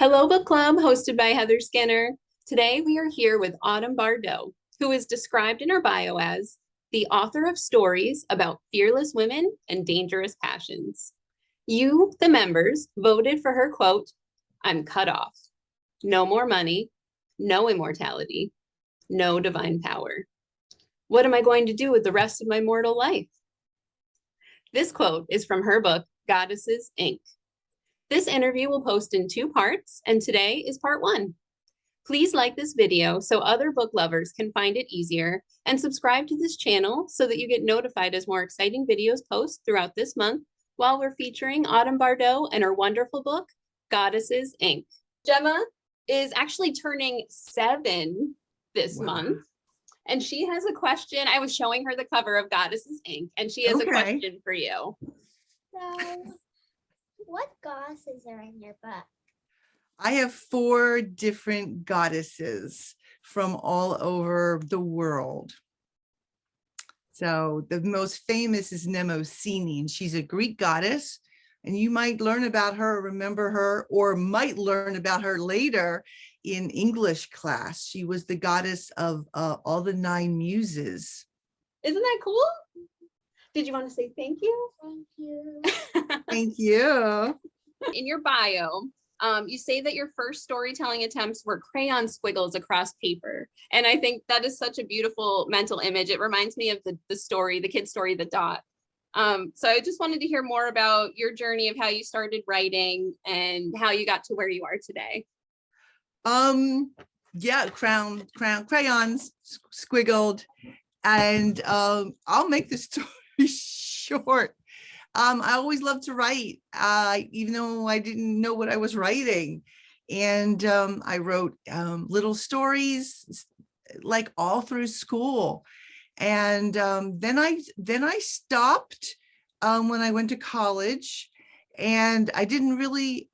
Hello Book Club, hosted by Heather Skinner. Today we are here with Autumn Bardot, who is described in her bio as the author of stories about fearless women and dangerous passions. You, the members, voted for her quote, "I'm cut off. No more money, no immortality, no divine power. What am I going to do with the rest of my mortal life?" This quote is from her book, Goddesses, Inc. This interview will post in 2 parts, and today is part 1. Please like this video so other book lovers can find it easier, and subscribe to this channel so that you get notified as more exciting videos post throughout this month while we're featuring Autumn Bardot and her wonderful book, Goddesses, Inc. Gemma is actually turning 7 this month, and she has a question. I was showing her the cover of Goddesses, Inc., and she has a question for you. So, what goddesses are in your book? I have 4 different goddesses from all over the world. So the most famous is Mnemosyne, and she's a Greek goddess, and you might learn about her, remember her, or might learn about her later in English class. She was the goddess of all the 9 muses. Isn't that cool? Did you want to say thank you? Thank you. Thank you. In your bio, you say that your first storytelling attempts were crayon squiggles across paper. And I think that is such a beautiful mental image. It reminds me of the story, the kid's story, The Dot. So I just wanted to hear more about your journey of how you started writing and how you got to where you are today. Yeah, crayons squiggled, and I'll make the story short. I always loved to write, even though I didn't know what I was writing. And I wrote little stories like all through school. And then I stopped when I went to college, and I didn't really,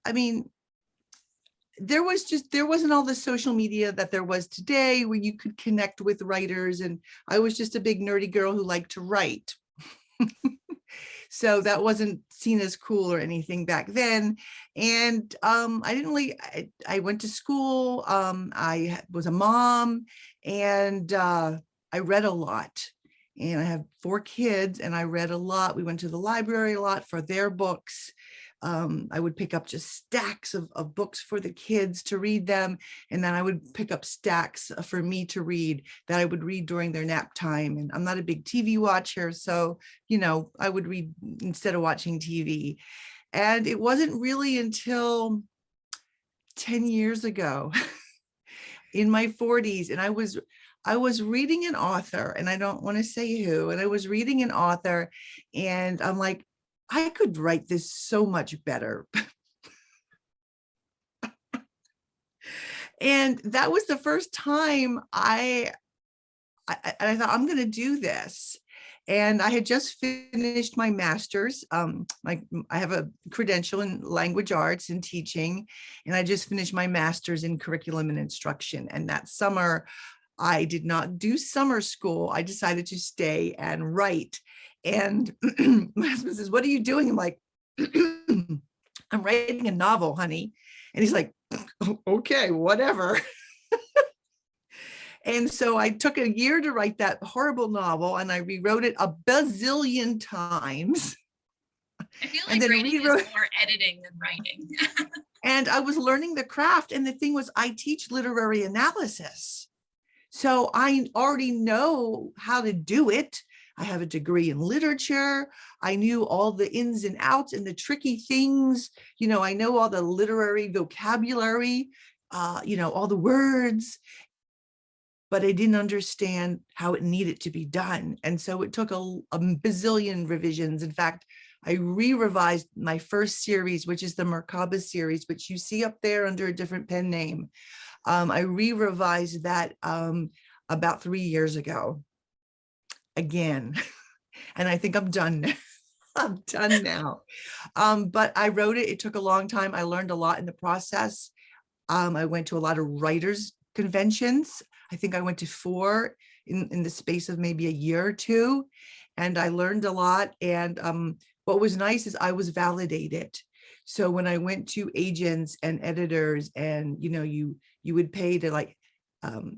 there wasn't all the social media that there was today where you could connect with writers. And I was just a big nerdy girl who liked to write. So that wasn't seen as cool or anything back then. And I went to school. I was a mom, and I read a lot. And I have 4 kids, and I read a lot. We went to the library a lot for their books. I would pick up just stacks of books for the kids to read them. And then I would pick up stacks for me to read that I would read during their nap time. And I'm not a big TV watcher, so, I would read instead of watching TV. And it wasn't really until 10 years ago in my 40s, and I was reading an author, and I don't want to say who, and I was reading an author, and I'm like, I could write this so much better. And that was the first time I thought, I'm going to do this. And I had just finished my master's. I have a credential in language arts and teaching, and I just finished my master's in curriculum and instruction. And that summer, I did not do summer school. I decided to stay and write. And my husband says, "What are you doing?" I'm like, "I'm writing a novel, honey." And he's like, "Okay, whatever." And so I took a year to write that horrible novel, and I rewrote it a bazillion times. I feel like writing is more editing than writing. And I was learning the craft. And the thing was, I teach literary analysis. So I already know how to do it. I have a degree in literature. I knew all the ins and outs and the tricky things. I know all the literary vocabulary, all the words, but I didn't understand how it needed to be done. And so it took a bazillion revisions. In fact, I re-revised my first series, which is the Merkaba series, which you see up there under a different pen name. I re-revised that about 3 years ago again. And I think I'm done now. I'm done now. But I wrote it. It took a long time. I learned a lot in the process. I went to a lot of writers' conventions. I think I went to 4 in the space of maybe a year or 2. And I learned a lot. And what was nice is I was validated. So when I went to agents and editors, and you would pay to like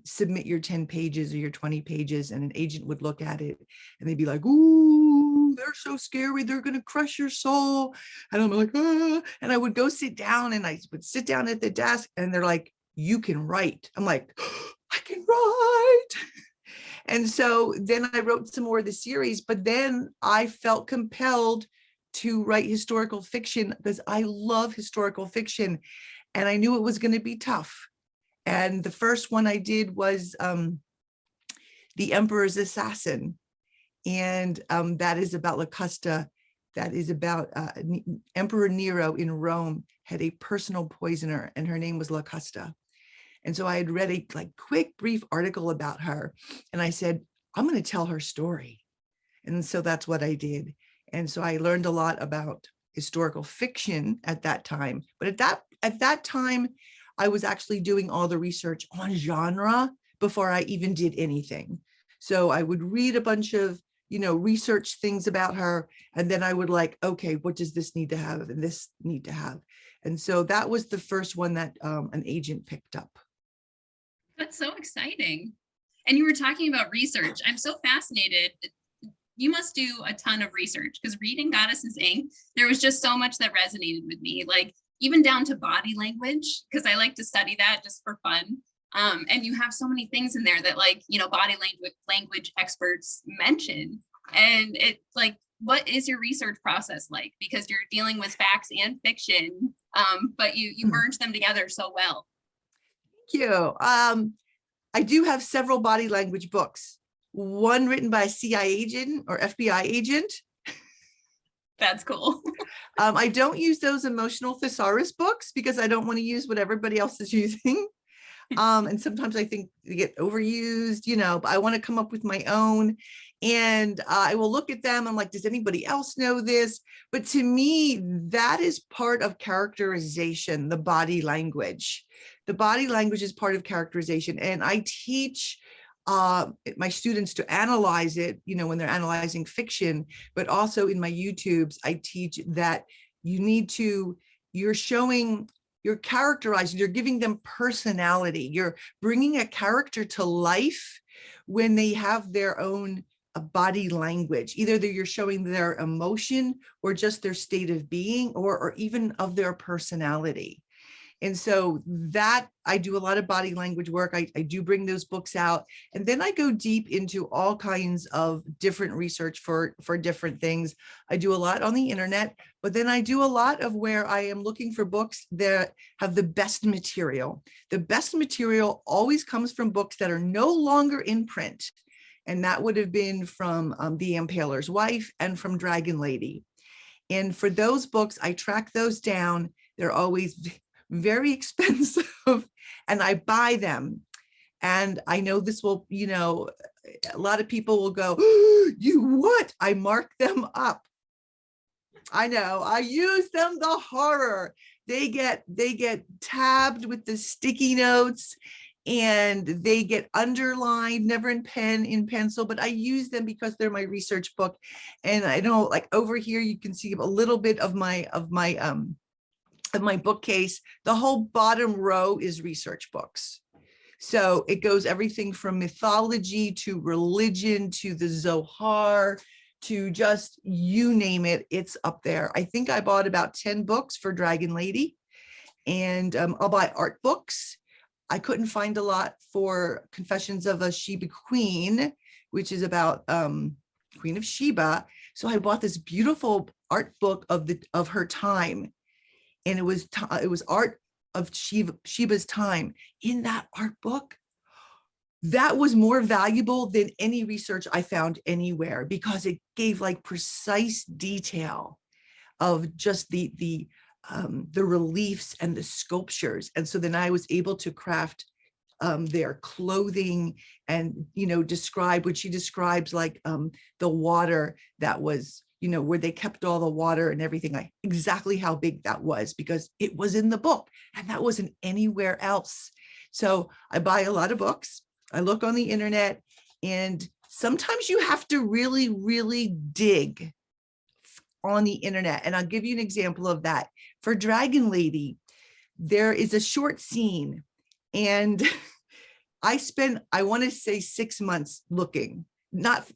submit your 10 pages or your 20 pages, and an agent would look at it and they'd be like, ooh, they're so scary, they're gonna crush your soul. And I'm like, ah. And I would go sit down, and I would sit down at the desk, and they're like, you can write. I'm like, I can write. And so then I wrote some more of the series, but then I felt compelled to write historical fiction because I love historical fiction, and I knew it was going to be tough. And the first one I did was The Emperor's Assassin. And that is about Locusta. That is about Emperor Nero in Rome had a personal poisoner, and her name was Locusta. And so I had read a quick, brief article about her, and I said, I'm going to tell her story. And so that's what I did. And so I learned a lot about historical fiction at that time. But at that time, I was actually doing all the research on genre before I even did anything. So I would read a bunch of, research things about her, and then I would okay, what does this need to have and this need to have? And so that was the first one that an agent picked up. That's so exciting. And you were talking about research. I'm so fascinated. You must do a ton of research, because reading Goddesses Inc., there was just so much that resonated with me, even down to body language, because I like to study that just for fun. And you have so many things in there that body language experts mention. And what is your research process like? Because you're dealing with facts and fiction, but you merge them together so well. Thank you. I do have several body language books. One written by a CIA agent or FBI agent. That's cool. I don't use those emotional thesaurus books because I don't want to use what everybody else is using. And sometimes I think they get overused, but I want to come up with my own. And I will look at them. I'm like, does anybody else know this? But to me, that is part of characterization, the body language. The body language is part of characterization. And I teach my students to analyze it, when they're analyzing fiction, but also in my YouTubes, I teach that you're characterizing, you're giving them personality. You're bringing a character to life when they have their own body language. Either you're showing their emotion or just their state of being, or even of their personality. And so that I do a lot of body language work. I do bring those books out, and then I go deep into all kinds of different research for different things. I do a lot on the internet, but then I do a lot of where I am looking for books that have the best material. The best material always comes from books that are no longer in print. And that would have been from The Impaler's Wife and from Dragon Lady. And for those books, I track those down. They're always very expensive, and I buy them. And I know this will, a lot of people will go, you what? I mark them up. I know, I use them the horror. They get tabbed with the sticky notes, and they get underlined, never in pen, in pencil, but I use them because they're my research book. And I know, over here, you can see a little bit of my bookcase. The whole bottom row is research books. So it goes everything from mythology to religion to the Zohar to just you name it, it's up there. I think I bought about 10 books for Dragon Lady, and I'll buy art books. I couldn't find a lot for Confessions of a Sheba Queen, which is about Queen of Sheba. So I bought this beautiful art book of her time. And it was art of Sheba's time. In that art book, that was more valuable than any research I found anywhere, because it gave precise detail of just the reliefs and the sculptures. And so then I was able to craft their clothing and describe what she describes, the water that was, where they kept all the water and everything, exactly how big that was, because it was in the book and that wasn't anywhere else. So I buy a lot of books. I look on the internet, and sometimes you have to really, really dig on the internet. And I'll give you an example of that. For Dragon Lady, there is a short scene, and I spent, I want to say 6 months looking, not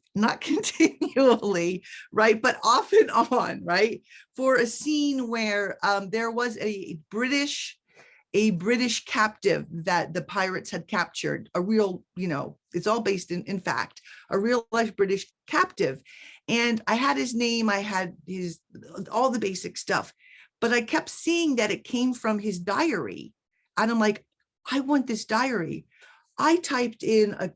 continually, right, but off and on, right, for a scene where there was a British captive that the pirates had captured, a real, it's all based in fact, a real life British captive. And I had his name, I had all the basic stuff, but I kept seeing that it came from his diary. And I'm like, I want this diary. I typed in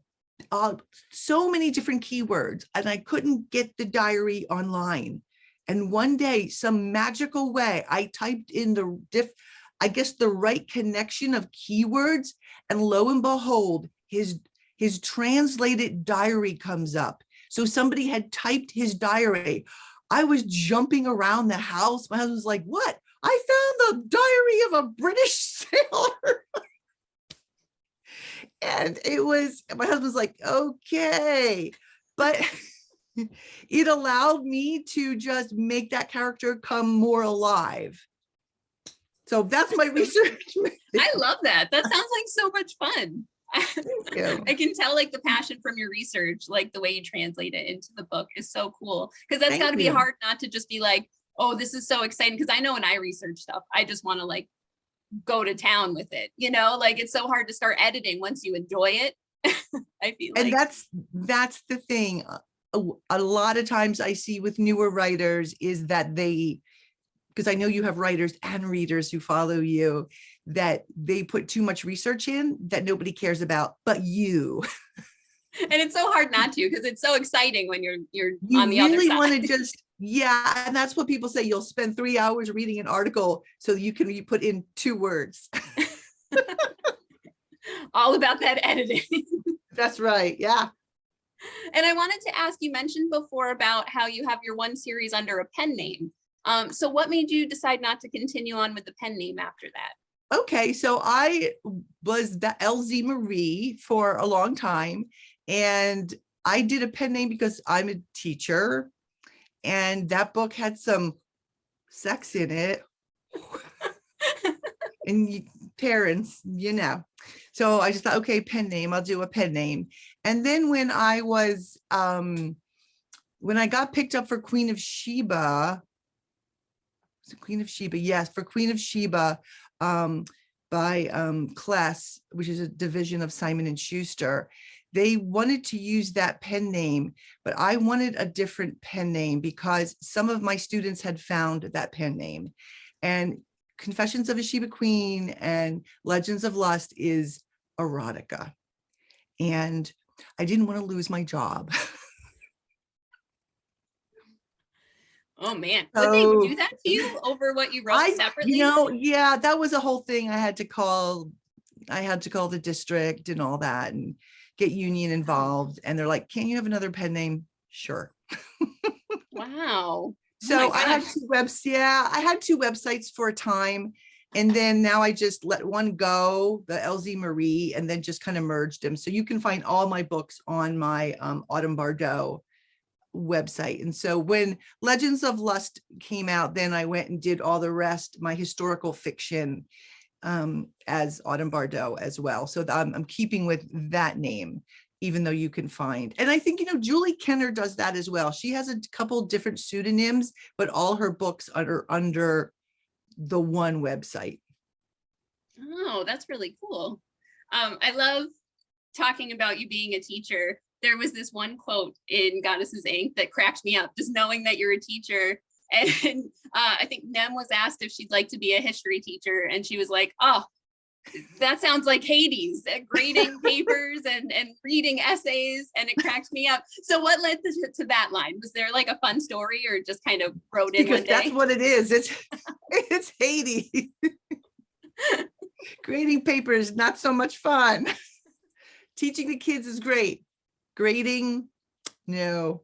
so many different keywords and I couldn't get the diary online. And one day, some magical way, I typed in the right connection of keywords, and lo and behold, his translated diary comes up. So somebody had typed his diary. I was jumping around the house. My husband was like, what? I found the diary of a British sailor. And my husband's like, okay. But it allowed me to just make that character come more alive. So that's my research. I love that. That sounds like so much fun. Thank you. I can tell like the passion from your research, like the way you translate it into the book is so cool. Because that's got to be hard not to just be like, oh, this is so exciting. Because I know when I research stuff, I just want to like go to town with it. Like it's so hard to start editing once you enjoy it. I feel like. And that's the thing. A lot of times I see with newer writers is that because I know you have writers and readers who follow you, that they put too much research in that nobody cares about, but you. And it's so hard not to, because it's so exciting when you're on the other side. You really want to just, yeah. And that's what people say. You'll spend 3 hours reading an article so you put in 2 words. All about that editing. That's right. Yeah. And I wanted to ask, you mentioned before about how you have your one series under a pen name. So what made you decide not to continue on with the pen name after that? Okay, so I was the LZ Marie for a long time, and I did a pen name because I'm a teacher, and that book had some sex in it. And parents, so I just thought, okay, pen name, I'll do a pen name. And then when I got picked up for Queen of Sheba, yes, for Queen of Sheba, by Kless, which is a division of Simon and Schuster. They wanted to use that pen name, but I wanted a different pen name because some of my students had found that pen name. And Confessions of a Sheba Queen and Legends of Lust is erotica. And I didn't want to lose my job. Oh man, would they do that to you over what you wrote separately? Yeah, that was a whole thing. I had to call the district and all that and get union involved. And they're like, can you have another pen name? Sure. Wow. So I had 2 I had 2 websites for a time. And then now I just let one go, the LZ Marie, and then just kind of merged them. So you can find all my books on my Autumn Bardot website. And so when Legends of Lust came out, then I went and did all the rest, my historical fiction, as Autumn Bardot as well. So I'm keeping with that name, even though you can find, and I think, Julie Kenner does that as well. She has a couple different pseudonyms, but all her books are under the one website. Oh, that's really cool. I love talking about you being a teacher. There was this one quote in Goddesses Inc. that cracked me up, just knowing that you're a teacher. And I think Nem was asked if she'd like to be a history teacher. And she was like, oh, that sounds like Hades, grading papers and reading essays. And it cracked me up. So what led to that line? Was there like a fun story or just kind of wrote in one day? That's what it is. It's Hades. Grading papers, not so much fun. Teaching the kids is great. Grading, no.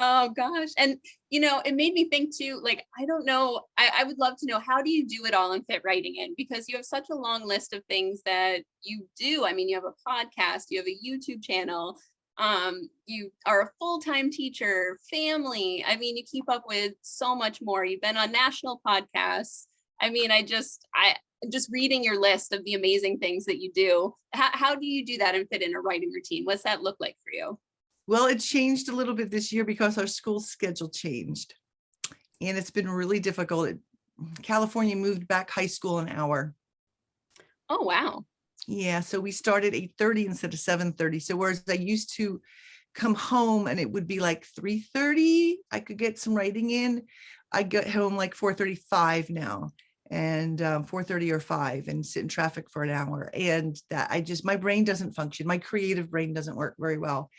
Oh gosh. And it made me think too, like, I don't know, I would love to know, how do you do it all and fit writing in? Because you have such a long list of things that you do. I mean, you have a podcast, you have a YouTube channel. You are a full-time teacher, family. I mean, you keep up with so much more. You've been on national podcasts. I mean, I just reading your list of the amazing things that you do. How do you do that and fit in a writing routine? What's that look like for you? Well, it changed a little bit this year because our school schedule changed. And it's been really difficult. California moved back high school an hour. Oh, wow. Yeah, so we started 8:30 instead of 7:30. So whereas I used to come home and it would be like 3:30, I could get some writing in. I get home like 4:35 now, and 4:30 or 5, and sit in traffic for an hour. And that my brain doesn't function. My creative brain doesn't work very well.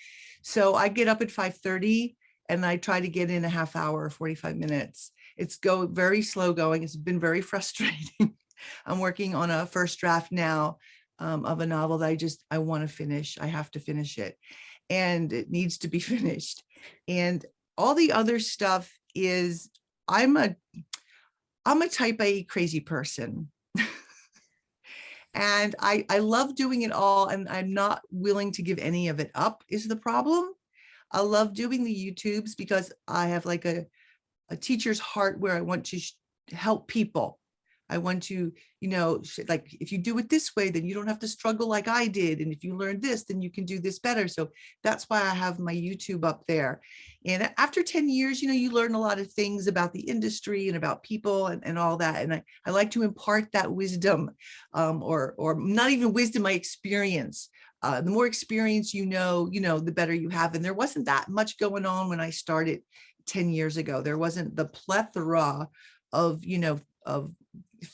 So I get up at 5:30 and I try to get in a half hour or 45 minutes. It's very slow going. It's been very frustrating. I'm working on a first draft now of a novel that I want to finish. I have to finish it, and it needs to be finished. And all the other stuff is I'm a type A crazy person. And I love doing it all, and I'm not willing to give any of it up is the problem. I love doing the YouTubes because I have like a teacher's heart where I want to help people. I want to, like, if you do it this way, then you don't have to struggle like I did. And if you learn this, then you can do this better. So that's why I have my YouTube up there. And after 10 years, you learn a lot of things about the industry and about people and all that. And I like to impart that wisdom, or not even wisdom, my experience. The more experience the better you have. And there wasn't that much going on when I started 10 years ago. There wasn't the plethora of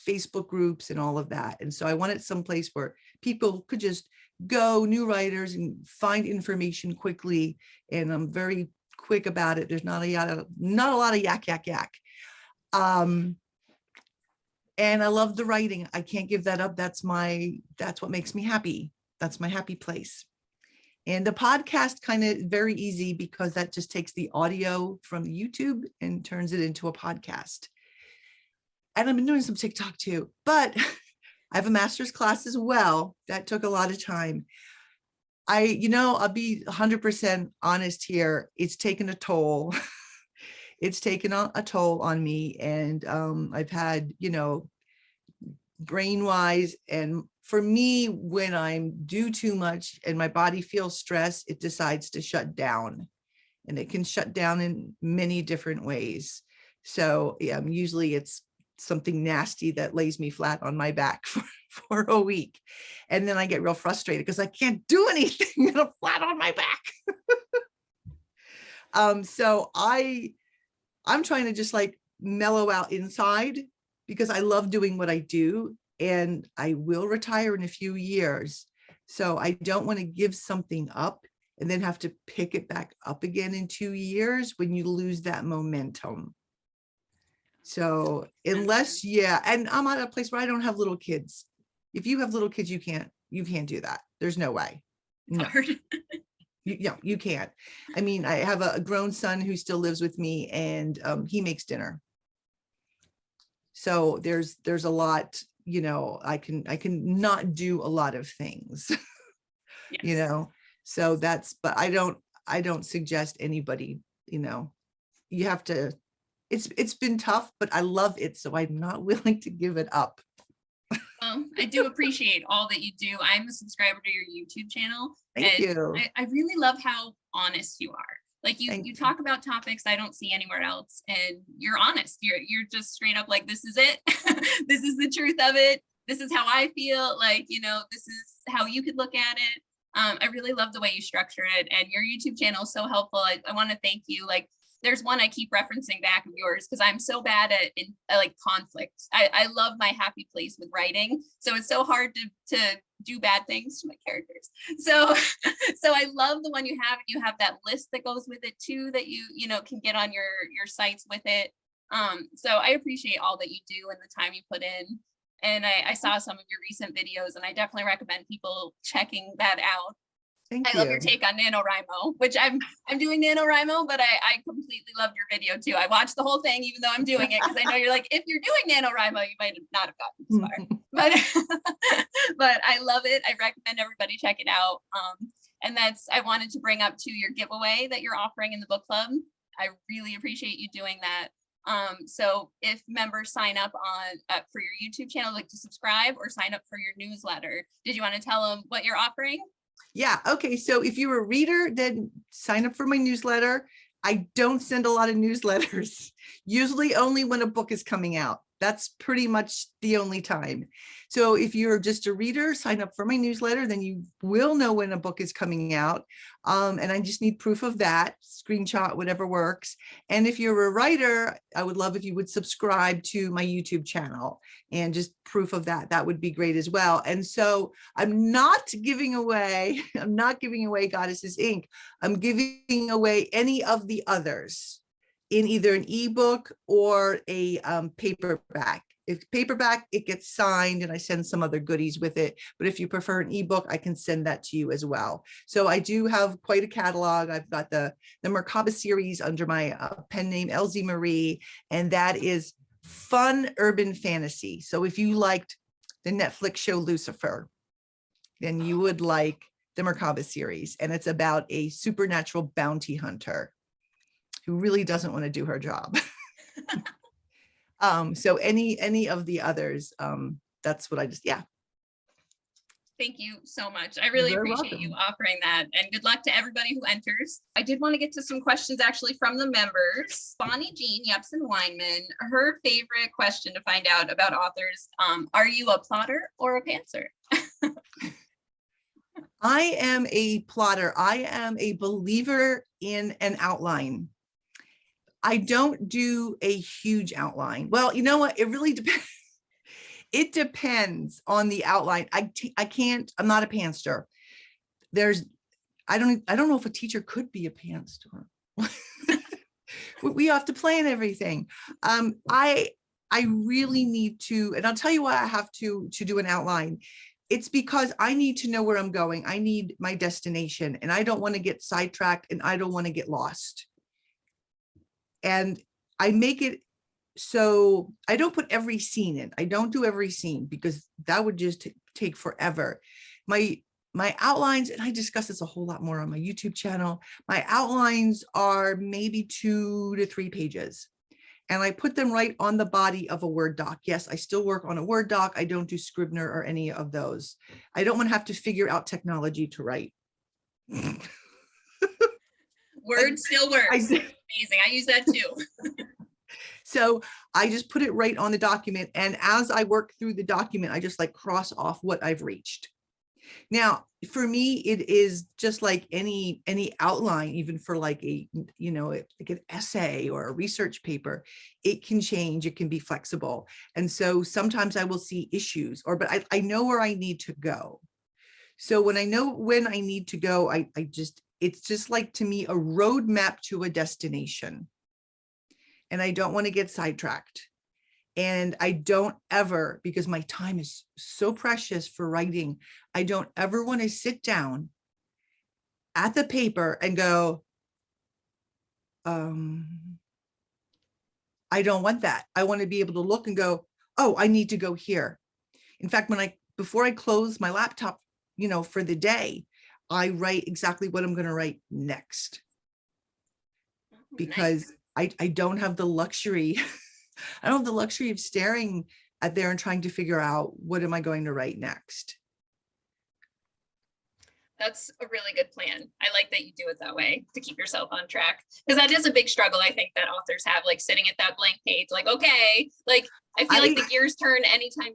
Facebook groups and all of that. And so I wanted someplace where people could just go, new writers, and find information quickly. And I'm very quick about it. There's not a lot of yak. And I love the writing. I can't give that up. That's what makes me happy. That's my happy place. And the podcast kind of very easy because that just takes the audio from the YouTube and turns it into a podcast. And I've been doing some TikTok too, but I have a master's class as well. That took a lot of time. I'll be 100% honest here. It's taken a toll. It's taken a toll on me. And I've had, brain wise. And for me, when I'm do too much and my body feels stress, it decides to shut down. And it can shut down in many different ways. So usually it's something nasty that lays me flat on my back for a week. And then I get real frustrated because I can't do anything and I'm flat on my back. So I'm trying to just like mellow out inside because I love doing what I do, and I will retire in a few years. So I don't want to give something up and then have to pick it back up again in 2 years when you lose that momentum. So unless, and I'm at a place where I don't have little kids. If you have little kids, you can't do that. There's no way. No. You can't. I mean, I have a grown son who still lives with me, and he makes dinner. So there's a lot, I can not do a lot of things, yes. So but I don't suggest anybody, you have to, it's been tough, but I love it. So I'm not willing to give it up. Well, I do appreciate all that you do. I'm a subscriber to your YouTube channel. Thank you. I really love how honest you are. Like you talk about topics I don't see anywhere else, and you're honest. You're just straight up like, this is it. This is the truth of it. This is how I feel. Like, this is how you could look at it. I really love the way you structure it, and your YouTube channel is so helpful. I want to thank you. Like, there's one I keep referencing back of yours because I'm so bad at like conflict. I love my happy place with writing. So it's so hard to do bad things to my characters. So I love the one you have, and you have that list that goes with it too, that you can get on your sites with it. So I appreciate all that you do and the time you put in. And I saw some of your recent videos, and I definitely recommend people checking that out. Thank I love your take on NaNoWriMo, which I'm doing NaNoWriMo, but I completely loved your video too. I watched the whole thing, even though I'm doing it, because I know you're like, if you're doing NaNoWriMo, you might not have gotten this far. But I love it. I recommend everybody check it out. And I wanted to bring up to your giveaway that you're offering in the book club. I really appreciate you doing that. So if members sign up for your YouTube channel, like to subscribe or sign up for your newsletter, did you want to tell them what you're offering? Yeah. Okay. So if you're a reader, then sign up for my newsletter. I don't send a lot of newsletters, usually only when a book is coming out. That's pretty much the only time. So if you're just a reader, sign up for my newsletter, then you will know when a book is coming out. And I just need proof of that, screenshot, whatever works. And if you're a writer, I would love if you would subscribe to my YouTube channel and just proof of that. That would be great as well. And so I'm not giving away Goddesses Inc. I'm giving away any of the others in either an ebook or a paperback. If paperback, it gets signed and I send some other goodies with it. But if you prefer an ebook, I can send that to you as well. So I do have quite a catalog. I've got the Merkaba series under my pen name, LZ Marie, and that is fun urban fantasy. So if you liked the Netflix show Lucifer, then you would like the Merkaba series. And it's about a supernatural bounty hunter who really doesn't want to do her job. So any of the others, that's what I just, yeah. Thank you so much. I really You're appreciate welcome. you offering that, and good luck to everybody who enters. I did want to get to some questions actually from the members. Bonnie Jean Yepson Weinman, her favorite question to find out about authors, are you a plotter or a pantser? I am a plotter. I am a believer in an outline. I don't do a huge outline. Well, you know what? It really depends. It depends on the outline. I can't, I'm not a pantser. I don't know if a teacher could be a pantser. We have to plan everything. I really need to, and I'll tell you why I have to do an outline. It's because I need to know where I'm going. I need my destination, and I don't want to get sidetracked, and I don't want to get lost. And I make it so I don't put every scene in. I don't do every scene because that would just take forever. My outlines, and I discuss this a whole lot more on my YouTube channel, my outlines are maybe 2 to 3 pages. And I put them right on the body of a Word doc. Yes, I still work on a Word doc. I don't do Scrivener or any of those. I don't want to have to figure out technology to write. Word still works. Amazing. I use that too. So I just put it right on the document. And as I work through the document, I just like cross off what I've reached. Now, for me, it is just like any outline, even for like like an essay or a research paper, it can change, it can be flexible. And so sometimes I will see issues, but I know where I need to go. So when I know when I need to go, it's just like, to me, a roadmap to a destination. And I don't want to get sidetracked. And I don't ever, because my time is so precious for writing, I don't ever want to sit down at the paper and go, I don't want that. I want to be able to look and go, oh, I need to go here. In fact, before I close my laptop, for the day, I write exactly what I'm going to write next. Because nice. I don't have the luxury. I don't have the luxury of staring at there and trying to figure out what am I going to write next. That's a really good plan. I like that you do it that way to keep yourself on track, because that is a big struggle I think that authors have, like sitting at that blank page, like, okay, like I feel like the gears turn anytime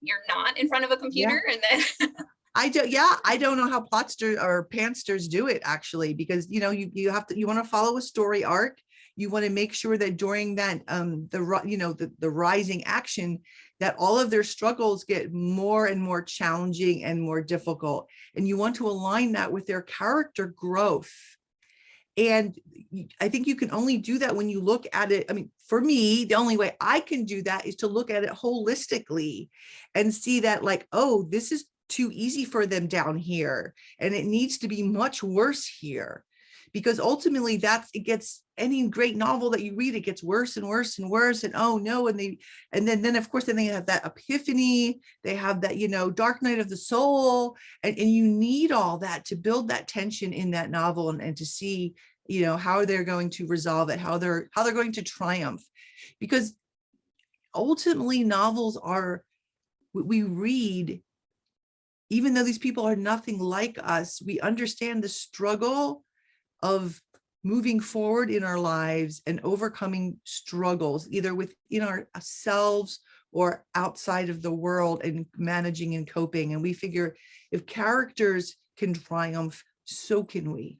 you're not in front of a computer. Yeah. And then I don't know how plotsters or pantsters do it, actually, because you want to follow a story arc. You want to make sure that during that the rising action, that all of their struggles get more and more challenging and more difficult, and you want to align that with their character growth. And I think you can only do that when you look at it. I mean, for me, the only way I can do that is to look at it holistically and see that, like, oh, this is too easy for them down here, and it needs to be much worse here. because ultimately it gets, any great novel that you read, it gets worse and worse and worse, and oh no, and then of course then they have that epiphany, they have that, dark night of the soul, and you need all that to build that tension in that novel, and to see, how they're going to resolve it, how they're going to triumph. Because ultimately novels we read, even though these people are nothing like us, we understand the struggle of moving forward in our lives and overcoming struggles, either within ourselves or outside of the world, and managing and coping. And we figure if characters can triumph, so can we.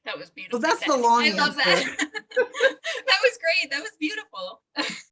That was beautiful. So that's the long I love answer. that. That was great. That was beautiful.